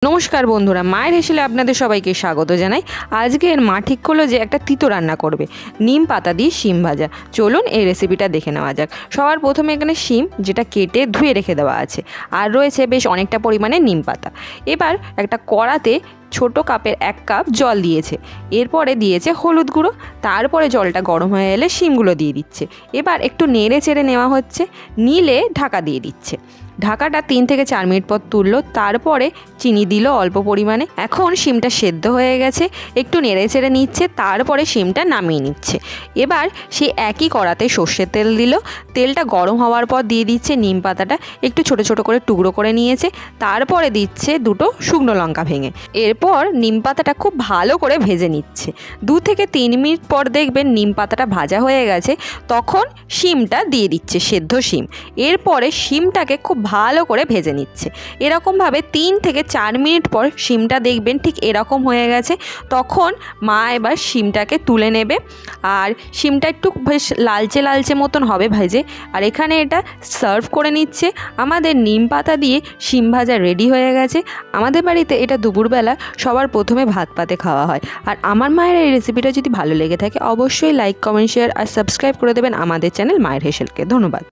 নমস্কার বন্ধুরা, মায়ের হেসেলে আপনাদের সবাইকে স্বাগত জানাই। আজকের মা ঠিক করলো যে একটা তিতো রান্না করবে, নিম পাতা দিয়ে শিম ভাজা। চলুন এই রেসিপিটা দেখে নেওয়া যাক। সবার প্রথমে এখানে শিম, যেটা কেটে ধুয়ে রেখে দেওয়া আছে, আর রয়েছে বেশ অনেকটা পরিমাণে নিম পাতা। এবার একটা কড়াতে ছোট কাপের 1 কাপ জল দিয়েছে, এরপরে দিয়েছে হলুদ গুঁড়ো, তারপরে জলটা গরম হয়ে এলে শিমগুলো দিয়ে দিচ্ছে। এবার একটু নেড়ে চেড়ে নেওয়া হচ্ছে, নিলে ঢাকা দিয়ে দিচ্ছে। ঢাকাটা 3 থেকে 4 মিনিট পর তুললো, তারপরে চিনি দিল অল্প পরিমাণে। এখন শিমটা সেদ্ধ হয়ে গেছে, একটু নেড়ে চেড়ে নিচ্ছে, তারপরে শিমটা নামিয়ে নিচ্ছে। এবার সে একই কড়াতে সর্ষের তেল দিল, তেলটা গরম হওয়ার পর দিয়ে দিচ্ছে নিম পাতাটা একটু ছোট ছোট করে টুকরো করে নিয়েছে, তারপরে দিচ্ছে 2টো শুকনো লঙ্কা ভেঙে। এরপর নিম পাতাটা খুব ভালো করে ভেজে নিচ্ছে। 2 থেকে 3 মিনিট পর দেখবেন নিম পাতাটা ভাজা হয়ে গেছে, তখন শিমটা দিয়ে দিচ্ছে, সেদ্ধ শিম। এরপরে শিমটাকে খুব ভালো করে ভেজে নিচ্ছে। এরকমভাবে 3 থেকে 4 মিনিট পর শিমটা দেখবেন ঠিক এরকম হয়ে গেছে, তখন মা এবার শিমটাকে তুলে নেবে। আর শিমটা একটু বেশ লালচে লালচে মতন হবে ভেজে, আর এখানে এটা সার্ভ করে নিচ্ছে। আমাদের নিম পাতা দিয়ে শিম ভাজা রেডি হয়ে গেছে। আমাদের বাড়িতে এটা দুপুরবেলা সবার প্রথমে ভাত পাতে খাওয়া হয়। আর আমার মায়ের এই রেসিপিটা যদি ভালো লেগে থাকে, অবশ্যই লাইক, কমেন্ট, শেয়ার আর সাবস্ক্রাইব করে দেবেন আমাদের চ্যানেল মায়ের হেসেলকে। ধন্যবাদ।